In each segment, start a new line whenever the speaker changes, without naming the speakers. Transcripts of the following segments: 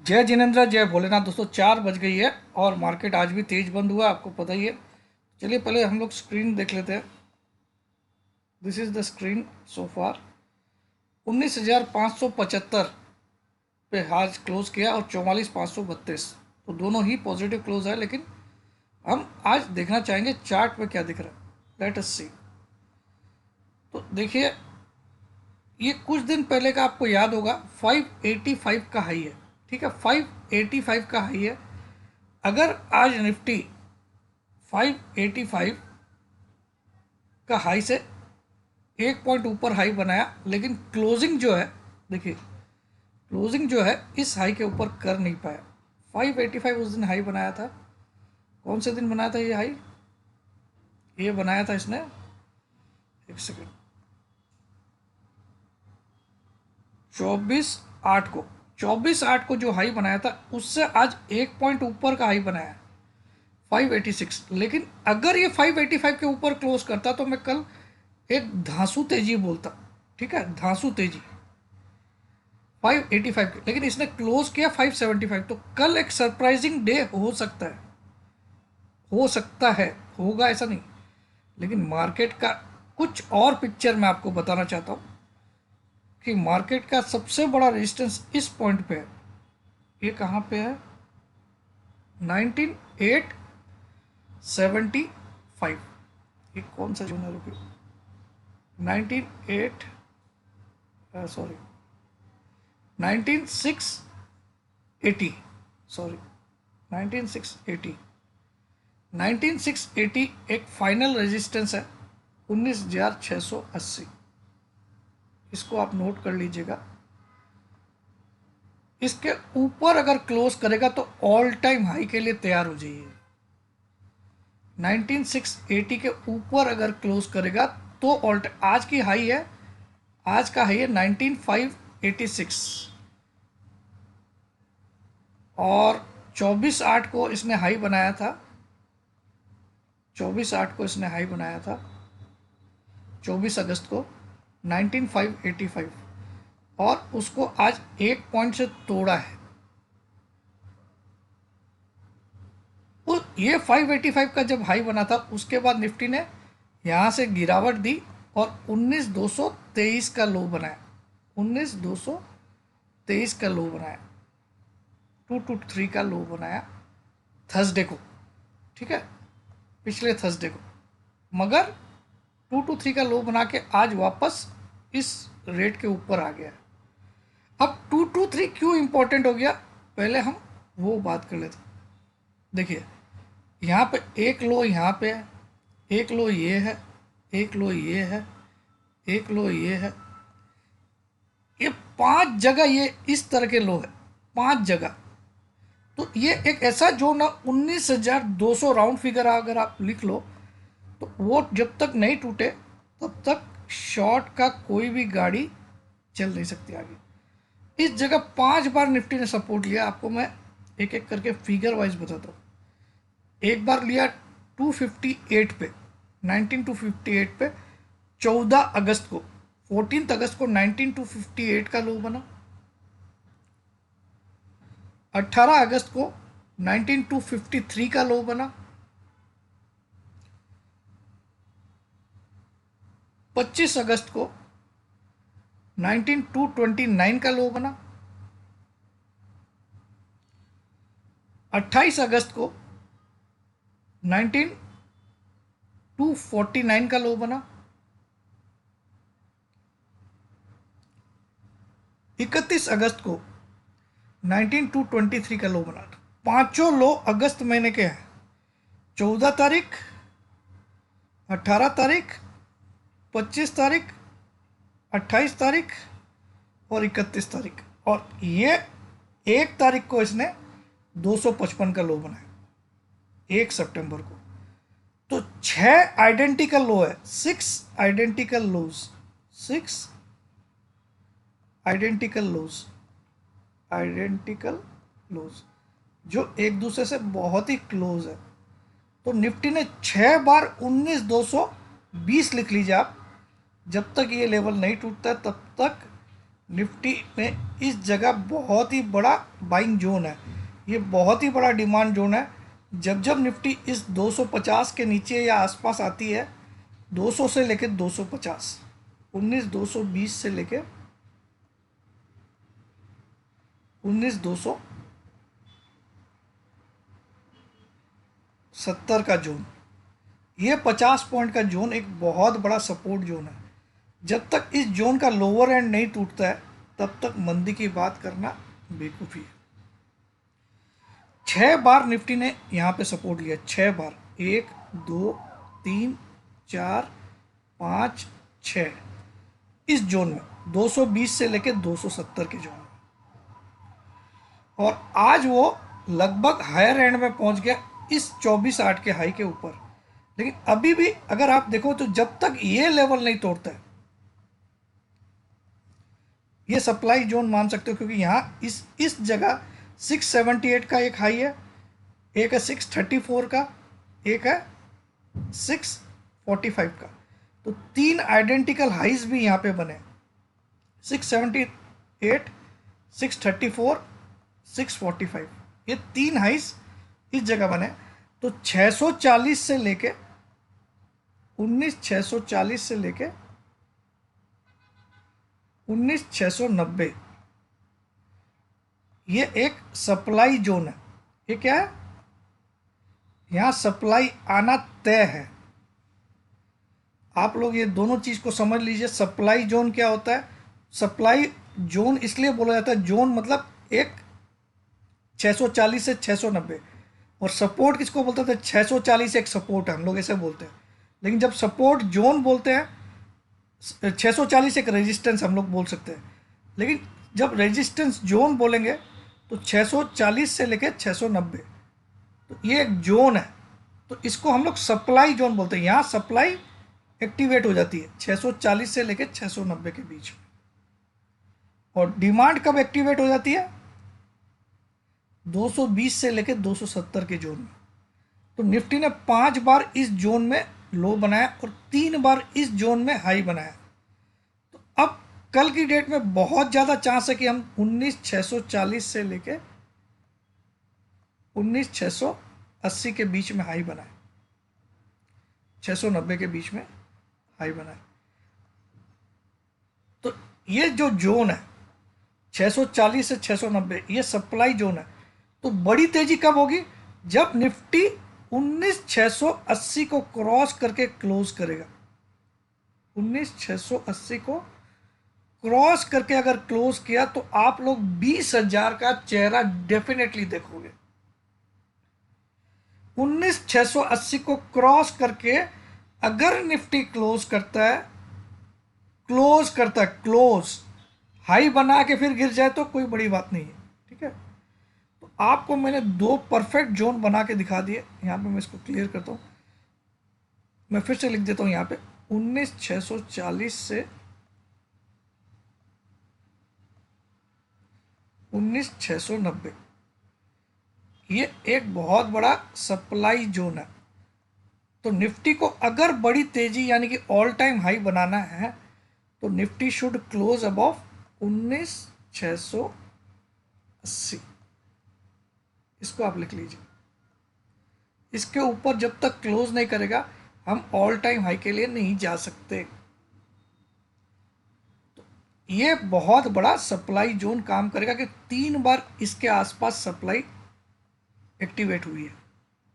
जय जिनेंद्र, जय भोलेनाथ। दोस्तों 4 बज गई है और मार्केट आज भी तेज बंद हुआ, आपको पता ही है। चलिए पहले हम लोग स्क्रीन देख लेते हैं। This is the screen so far. 19,575 पे आज क्लोज किया और 44,532, तो दोनों ही पॉजिटिव क्लोज है। लेकिन हम आज देखना चाहेंगे चार्ट पे क्या दिख रहा है। लेट अस सी। तो देखिए, ये कुछ दिन पहले का आपको याद होगा, 585 का हाई है। ठीक है, 585 का हाई है। अगर आज निफ्टी 585 का हाई से 1 पॉइंट ऊपर हाई बनाया, लेकिन क्लोजिंग जो है, देखिए क्लोजिंग जो है इस हाई के ऊपर कर नहीं पाया। 585 उस दिन हाई बनाया था। कौन से दिन बनाया था ये हाई? ये बनाया था इसने, एक सेकेंड, 24/8 को। 24/8 को जो हाई बनाया था उससे आज 1 पॉइंट ऊपर का हाई बनाया, 586। लेकिन अगर ये 585 के ऊपर क्लोज करता तो मैं कल एक धांसू तेजी बोलता। ठीक है, धांसू तेजी 585 की। लेकिन इसने क्लोज किया 575, तो कल एक सरप्राइजिंग डे हो सकता है। हो सकता है, होगा ऐसा नहीं। लेकिन मार्केट का कुछ और पिक्चर मैं आपको बताना चाहता हूँ कि मार्केट का सबसे बड़ा रेजिस्टेंस इस पॉइंट पे है। ये कहाँ पे है? 19,875। ये कौन सा जोन है? रुकिए, 19,8 सॉरी 19,680, सॉरी 19,680। 19,680 एक फाइनल रेजिस्टेंस है। 19,680, इसको आप नोट कर लीजिएगा। इसके ऊपर अगर क्लोज करेगा तो ऑल टाइम हाई के लिए तैयार हो जाइए। 19,680 के ऊपर अगर क्लोज करेगा तो ऑल टाइम, आज की हाई है, आज का हाई है 19,586, और 24/8 को इसने हाई बनाया था। 24/8 को इसने हाई बनाया था, 24 अगस्त को 19,585, और उसको आज 1 पॉइंट से तोड़ा है। ये 585 का जब हाई बना था उसके बाद निफ्टी ने यहाँ से गिरावट दी और 19,223 का लो बनाया। 19,223 का लो बनाया, 223 का लो बनाया थर्सडे को। ठीक है, पिछले थर्सडे को। मगर 223 का लो बना के आज वापस इस रेट के ऊपर आ गया। अब 223 क्यों इंपॉर्टेंट हो गया, पहले हम वो बात कर लेते। देखिए, यहाँ पे एक लो, यहाँ पे है एक लो, ये है एक लो, ये है एक लो, ये है। ये 5 जगह ये इस तरह के लो है, 5 जगह। तो ये एक ऐसा जोन है, 19,200 राउंड फिगर अगर आप लिख लो तो वो जब तक नहीं टूटे तब तक शॉर्ट का कोई भी गाड़ी चल नहीं सकती आगे। इस जगह 5 बार निफ्टी ने सपोर्ट लिया। आपको मैं एक एक करके फिगर वाइज बताता हूँ। एक बार लिया 258 पे, 19,258 पे 14 अगस्त को, 14 अगस्त को 19,258 का लो बना। 18 अगस्त को 19,253 का लो बना। 25 अगस्त को 19,229 का लो बना। 28 अगस्त को 19,249 का लो बना। 31 अगस्त को 19,223 का लो बना। पांचों लो अगस्त महीने के हैं, 14 तारीख, 18 तारीख, 25 तारीख, 28 तारीख और 31 तारीख। और ये 1 तारीख को इसने 255 का लो बनाया, 1 सितंबर को। तो 6 आइडेंटिकल लो है, 6 आइडेंटिकल लोज, 6 आइडेंटिकल लोज, आइडेंटिकल लोज जो एक दूसरे से बहुत ही क्लोज है। तो निफ्टी ने 6 बार 19,220 लिख लीजिए आप। जब तक ये लेवल नहीं टूटता तब तक निफ्टी में इस जगह बहुत ही बड़ा बाइंग जोन है, ये बहुत ही बड़ा डिमांड जोन है। जब जब निफ्टी इस 250 के नीचे या आसपास आती है, 200 से लेके 250, 19,220 से लेके 19,270 का जोन, ये 50 पॉइंट का जोन एक बहुत बड़ा सपोर्ट जोन है। जब तक इस जोन का लोअर एंड नहीं टूटता है तब तक मंदी की बात करना बेवकूफ़ी है। 6 बार निफ्टी ने यहाँ पे सपोर्ट लिया, 6 बार, 1 2 3 4 5 6, इस जोन में 220 से लेके 270 के जोन में, और आज वो लगभग हायर एंड में पहुंच गया इस 24.8 के हाई के ऊपर। लेकिन अभी भी अगर आप देखो तो जब तक ये लेवल नहीं तोड़ता है, ये सप्लाई जोन मान सकते हो, क्योंकि यहाँ इस जगह 678 का एक हाई है, एक है 634 का, एक है 645 का, तो 3 आइडेंटिकल हाइज भी यहाँ पे बने, 678, 634, 645, ये 3 हाइज इस जगह बने। तो 640 से लेके 19,640 से लेके 19,690, ये एक सप्लाई जोन है। ये क्या है? यहाँ सप्लाई आना तय है। आप लोग ये दोनों चीज़ को समझ लीजिए। सप्लाई जोन क्या होता है? सप्लाई जोन इसलिए बोला जाता है, जोन मतलब एक 640 से 690, और सपोर्ट किसको बोलते थे? 640 एक सपोर्ट है, हम लोग ऐसे बोलते हैं। लेकिन जब सपोर्ट जोन बोलते हैं, 640 एक रेजिस्टेंस हम लोग बोल सकते हैं। लेकिन जब रेजिस्टेंस जोन बोलेंगे तो 640 से लेकर 690, तो ये एक जोन है, तो इसको हम लोग सप्लाई जोन बोलते हैं। यहाँ सप्लाई एक्टिवेट हो जाती है 640 से लेकर 690 के बीच में। और डिमांड कब एक्टिवेट हो जाती है? 220 से लेकर 270 के जोन में। तो निफ्टी ने 5 बार इस जोन में लो बनाया और 3 बार इस जोन में हाई बनाया। तो अब कल की डेट में बहुत ज़्यादा चांस है कि हम 19,640 से लेके 19,680 के बीच में हाई बनाए, 690 के बीच में हाई बनाए। तो ये जो जोन है 640 से 690, ये सप्लाई जोन है। तो बड़ी तेजी कब होगी? जब निफ्टी 19,680 को क्रॉस करके क्लोज करेगा। 19,680 को क्रॉस करके अगर क्लोज किया तो आप लोग 20,000 का चेहरा डेफिनेटली देखोगे। 19,680 को क्रॉस करके अगर निफ्टी क्लोज करता है, क्लोज हाई बना के फिर गिर जाए तो कोई बड़ी बात नहीं है, ठीक है। तो आपको मैंने 2 परफेक्ट जोन बना के दिखा दिए। यहाँ पे मैं इसको क्लियर करता हूँ, मैं फिर से लिख देता हूँ यहाँ पे 19,640 से 19,690, ये एक बहुत बड़ा सप्लाई जोन है। तो निफ्टी को अगर बड़ी तेजी यानी कि ऑल टाइम हाई बनाना है तो निफ्टी शुड क्लोज अबव 19,680, इसको आप लिख लीजिए। इसके ऊपर जब तक क्लोज नहीं करेगा हम ऑल टाइम हाई के लिए नहीं जा सकते। तो ये बहुत बड़ा सप्लाई जोन काम करेगा कि 3 बार इसके आसपास सप्लाई एक्टिवेट हुई है,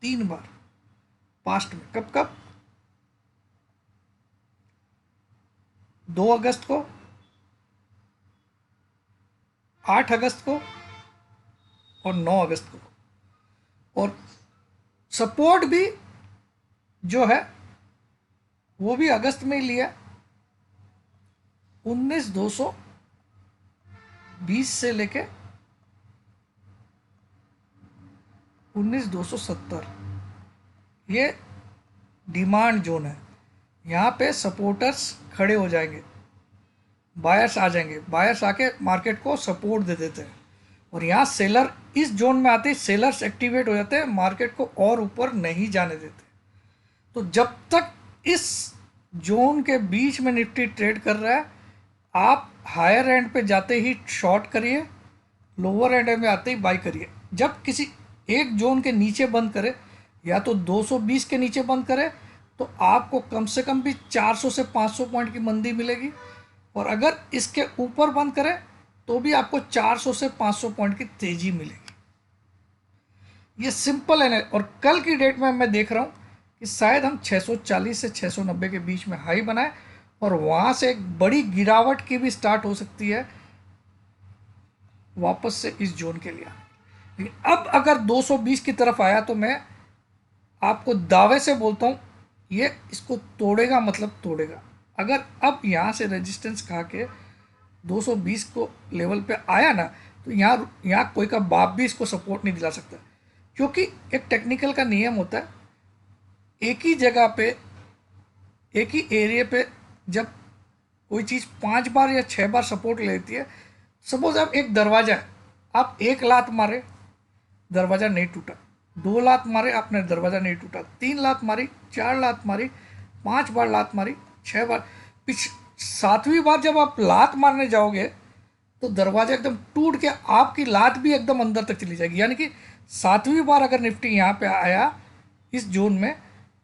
3 बार पास्ट में। कब कब? 2 अगस्त को, 8 अगस्त को और 9 अगस्त को। और सपोर्ट भी जो है वो भी अगस्त में ही लिया, 19,220 से लेके 19,270, ये डिमांड जोन है। यहाँ पे सपोर्टर्स खड़े हो जाएंगे, बायर्स आ जाएंगे, बायर्स आके मार्केट को सपोर्ट दे देते हैं। और यहाँ सेलर इस जोन में आते ही सेलर्स एक्टिवेट हो जाते हैं, मार्केट को और ऊपर नहीं जाने देते। तो जब तक इस जोन के बीच में निफ्टी ट्रेड कर रहा है, आप हायर एंड पे जाते ही शॉर्ट करिए, लोअर एंड में आते ही बाई करिए। जब किसी एक जोन के नीचे बंद करे, या तो 220 के नीचे बंद करे, तो आपको कम से कम भी 400 से 500 पॉइंट की मंदी मिलेगी, और अगर इसके ऊपर बंद करे तो भी आपको 400 से 500 पॉइंट की तेजी मिलेगी। ये सिंपल है। और कल की डेट में मैं देख रहा हूँ कि शायद हम 640 से 690 के बीच में हाई बनाए, और वहाँ से एक बड़ी गिरावट की भी स्टार्ट हो सकती है वापस से इस जोन के लिए। लेकिन अब अगर 220 की तरफ आया तो मैं आपको दावे से बोलता हूँ ये इसको तोड़ेगा, मतलब तोड़ेगा। अगर अब यहाँ से रेजिस्टेंस खा के 220 को लेवल पे आया ना, तो यहाँ कोई का बाप भी इसको सपोर्ट नहीं दिला सकता, क्योंकि एक टेक्निकल का नियम होता है, एक ही जगह पे, एक ही एरिया पे जब कोई चीज़ 5 बार या 6 बार सपोर्ट लेती है, सपोज अब एक दरवाज़ा है, आप एक लात मारे दरवाज़ा नहीं टूटा, 2 लात मारे आपने दरवाज़ा नहीं टूटा, 3 लात मारी, 4 लात मारी, 5 बार लात मारी, 6 बार, 7वीं बार जब आप लात मारने जाओगे तो दरवाजा एकदम टूट के आपकी लात भी एकदम अंदर तक चली जाएगी। यानी कि 7वीं बार अगर निफ्टी यहाँ पे आया इस जोन में,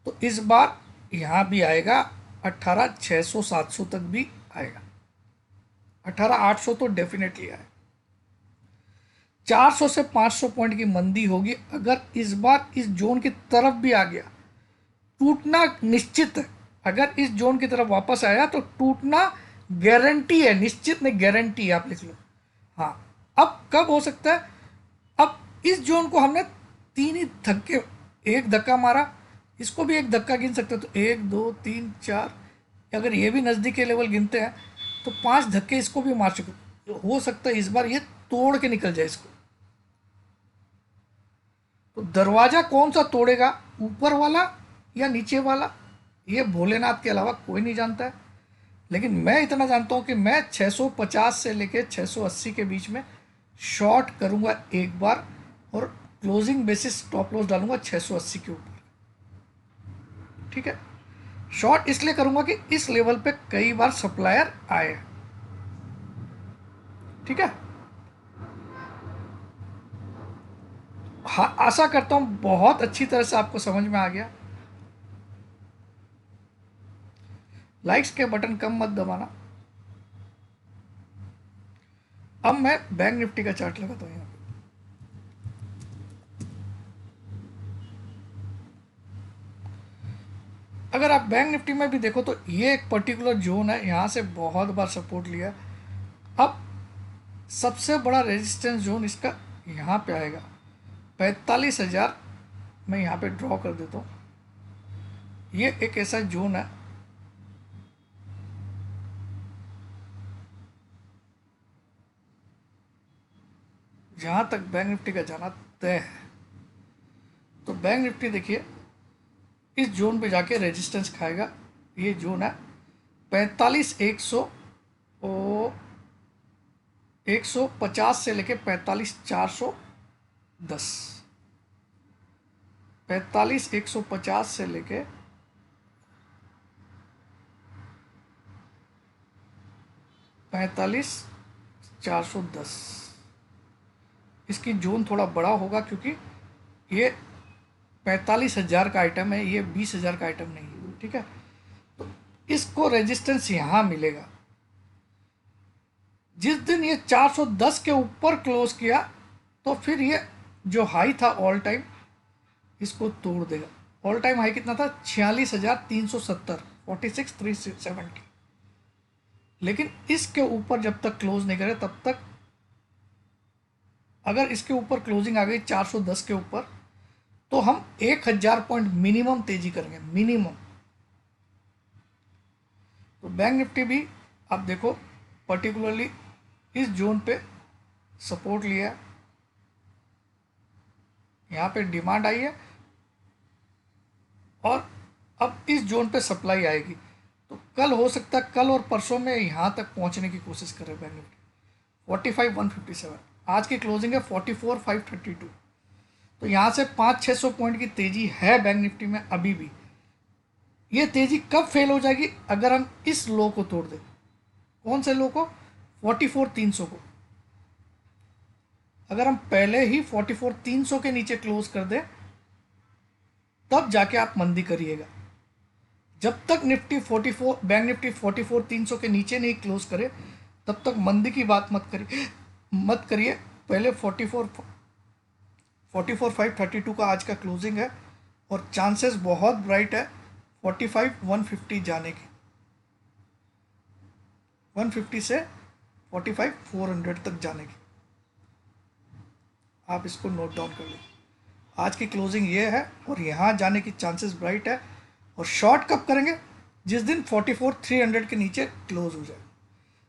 तो इस बार यहाँ भी आएगा, 18,600-700 तक भी आएगा, 18,800 तो डेफिनेटली आएगा। 400 से 500 पॉइंट की मंदी होगी अगर इस बार इस जोन की तरफ भी आ गया। टूटना निश्चित है, अगर इस जोन की तरफ वापस आया तो टूटना गारंटी है, निश्चित नहीं गारंटी है, आप लिख लो। हाँ, अब कब हो सकता है? अब इस जोन को हमने 3 ही धक्के, एक धक्का मारा, इसको भी एक धक्का गिन सकते हो, तो 1 2 3 4, अगर ये भी नज़दीक के लेवल गिनते हैं तो 5 धक्के इसको भी मार चुके, तो हो सकता है इस बार ये तोड़ के निकल जाए इसको। तो दरवाजा कौन सा तोड़ेगा, ऊपर वाला या नीचे वाला, ये भोलेनाथ के अलावा कोई नहीं जानता है। लेकिन मैं इतना जानता हूँ कि मैं 650 से लेके 680 के बीच में शॉर्ट करूँगा एक बार, और क्लोजिंग बेसिस स्टॉप लॉस डालूंगा 680 के ऊपर। ठीक है, शॉर्ट इसलिए करूँगा कि इस लेवल पे कई बार सप्लायर आए। ठीक है, हाँ, आशा करता हूँ बहुत अच्छी तरह से आपको समझ में आ गया। लाइक्स के बटन कम मत दबाना। अब मैं बैंक निफ्टी का चार्ट लगाता हूँ यहाँ पे। अगर आप बैंक निफ्टी में भी देखो तो ये एक पर्टिकुलर जोन है, यहाँ से बहुत बार सपोर्ट लिया। अब सबसे बड़ा रेजिस्टेंस जोन इसका यहाँ पे आएगा 45,000। मैं यहाँ पे ड्रॉ कर देता हूँ। ये एक ऐसा जोन है जहाँ तक बैंक निफ्टी का जाना तय है। तो बैंक निफ्टी देखिए इस जोन पे जाके रेजिस्टेंस खाएगा। ये जोन है 45,100 और 150 से लेके 45,410, 45,150 से लेके 45,410। इसकी जोन थोड़ा बड़ा होगा क्योंकि ये 45,000 का आइटम है, ये 20,000 का आइटम नहीं है। ठीक है, तो इसको रेजिस्टेंस यहाँ मिलेगा। जिस दिन ये 410 के ऊपर क्लोज किया तो फिर ये जो हाई था ऑल टाइम, इसको तोड़ देगा। ऑल टाइम हाई कितना था? 46,370, 46,370। लेकिन इसके ऊपर जब तक क्लोज नहीं करे तब तक, अगर इसके ऊपर क्लोजिंग आ गई 410 के ऊपर, तो हम 1,000 पॉइंट मिनिमम तेजी करेंगे, मिनिमम। तो बैंक निफ्टी भी आप देखो पर्टिकुलरली इस जोन पे सपोर्ट लिया है, यहाँ पे डिमांड आई है, और अब इस जोन पे सप्लाई आएगी। तो कल हो सकता है, कल और परसों में यहाँ तक पहुँचने की कोशिश करे बैंक निफ्टी। 45,157, आज की क्लोजिंग है 44,532। तो यहाँ से 500-600 पॉइंट की तेज़ी है बैंक निफ्टी में अभी भी। ये तेज़ी कब फेल हो जाएगी? अगर हम इस लो को तोड़ दें। कौन से लो को? 44,300 को। अगर हम पहले ही 44,300 के नीचे क्लोज कर दें तब जाके आप मंदी करिएगा। जब तक निफ्टी 44 बैंक निफ्टी 44,300 के नीचे नहीं क्लोज करे तब तक मंदी की बात मत करिए। पहले 44,532 का आज का क्लोजिंग है और चांसेस बहुत ब्राइट है 45,150 जाने की, 150 से 45,400 तक जाने की। आप इसको नोट डाउन कर लीजिए। आज की क्लोजिंग ये है और यहाँ जाने की चांसेस ब्राइट है। और शॉर्ट कब करेंगे? जिस दिन 44,300 के नीचे क्लोज हो जाए।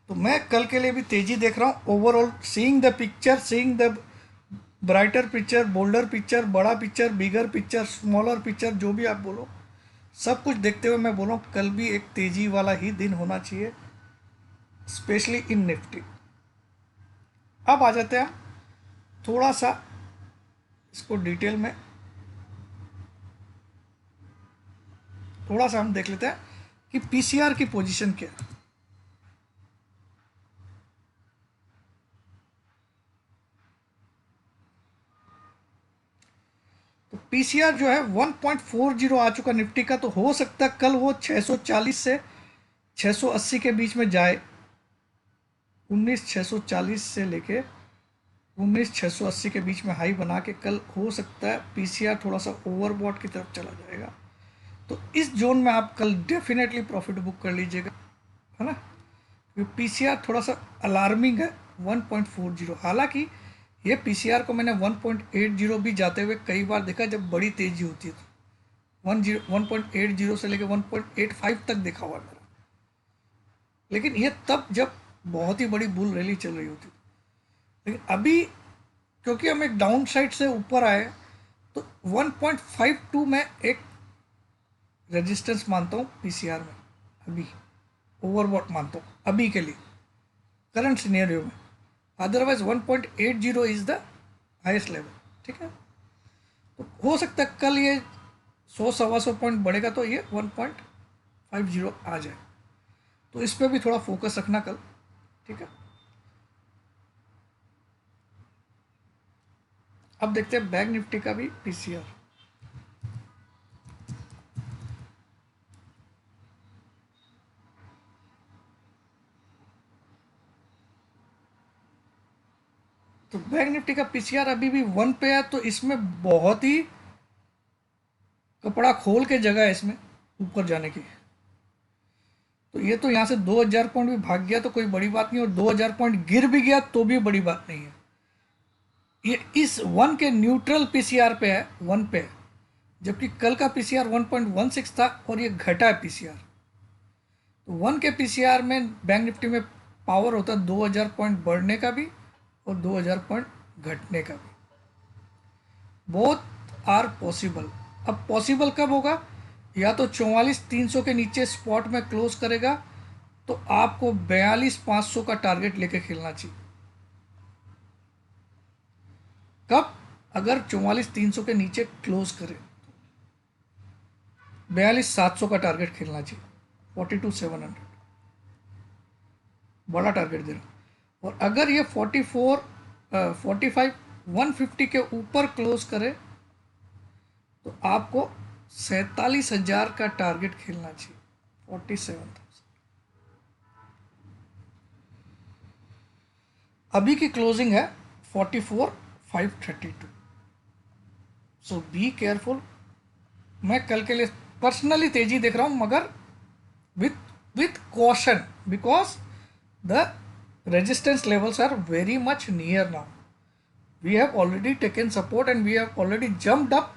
तो मैं कल के लिए भी तेजी देख रहा हूँ। Overall seeing the picture, seeing the brighter picture, bolder picture, बड़ा picture, bigger picture, smaller picture, जो भी आप बोलो, सब कुछ देखते हुए मैं बोलूँ कल भी एक तेजी वाला ही दिन होना चाहिए, स्पेशली इन निफ्टी। अब आ जाते हैं थोड़ा सा इसको डिटेल में, थोड़ा सा हम देख लेते हैं कि पीसीआर की पोजीशन क्या है। तो पीसीआर जो है 1.40 आ चुका निफ्टी का। तो हो सकता है कल वो 640 से 680 के बीच में जाए। 19,640 से लेके 19,680 के बीच में हाई बना के कल हो सकता है पीसीआर थोड़ा सा ओवरबॉट की तरफ चला जाएगा। तो इस जोन में आप कल डेफिनेटली प्रॉफिट बुक कर लीजिएगा, है ना। क्योंकि पीसीआर थोड़ा सा अलार्मिंग है 1.40। हालांकि ये पीसीआर को मैंने 1.80 भी जाते हुए कई बार देखा जब बड़ी तेजी होती है। तो 1.80 से लेकर 1.85 तक देखा हुआ है मेरा। लेकिन ये तब जब बहुत ही बड़ी बुल रैली चल रही होती। लेकिन अभी क्योंकि हम एक डाउन साइड से ऊपर आए तो 1.52 में एक रेजिस्टेंस मानता हूँ पीसीआर में, अभी ओवरबॉट मानता हूँ अभी के लिए करंट सिनेरियो में। Otherwise 1.80 is the highest level, ठीक है। तो हो सकता है कल ये 100-125 पॉइंट बढ़ेगा तो ये 1.50 आ जाए। तो इस पर भी थोड़ा फोकस रखना कल, ठीक है। अब देखते हैं बैंक निफ्टी का भी पीसीआर। तो बैंक निफ्टी का पीसीआर अभी भी 1 पे है। तो इसमें बहुत ही कपड़ा खोल के जगह है इसमें ऊपर जाने की। तो ये तो यहाँ से 2000 पॉइंट भी भाग गया तो कोई बड़ी बात नहीं, और 2000 पॉइंट गिर भी गया तो भी बड़ी बात नहीं है। ये इस 1 के न्यूट्रल पीसीआर पे है, 1 पे है। जबकि कल का पीसीआर 1.16 था और ये घटा है पीसीआर। तो 1 के पीसीआर में बैंक निफ्टी में पावर होता है 2000 पॉइंट बढ़ने का भी और 2000 पॉइंट घटने का भी। Both are possible. अब पॉसिबल कब होगा? या तो 44,300 के नीचे स्पॉट में क्लोज करेगा तो आपको 42,500 का टारगेट लेके खेलना चाहिए। कब? अगर 44,300 के नीचे क्लोज करे 42,700 का टारगेट खेलना चाहिए, 42,700 बड़ा टारगेट दे रहा। और अगर ये 45,150 के ऊपर क्लोज करे तो आपको 47,000 का टारगेट खेलना चाहिए, 47,000। अभी की क्लोजिंग है 44,532। सो बी केयरफुल। मैं कल के लिए पर्सनली तेजी देख रहा हूं, मगर with caution because the resistance levels are very much near now. We have already taken support and we have already jumped up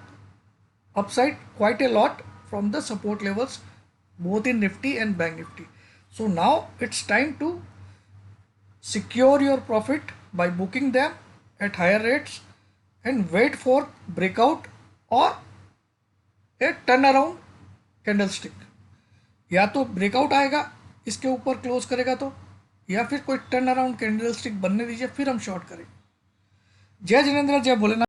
upside quite a lot from the support levels both in Nifty and Bank Nifty. So now it's time to secure your profit by booking them at higher rates and wait for breakout or a turnaround candlestick. या तो breakout आएगा इसके ऊपर close करेगा तो, या फिर कोई टर्न अराउंड कैंडलस्टिक बनने दीजिए फिर हम शॉर्ट करेंगे। जय जिनेंद्र, जय भोलेनाथ।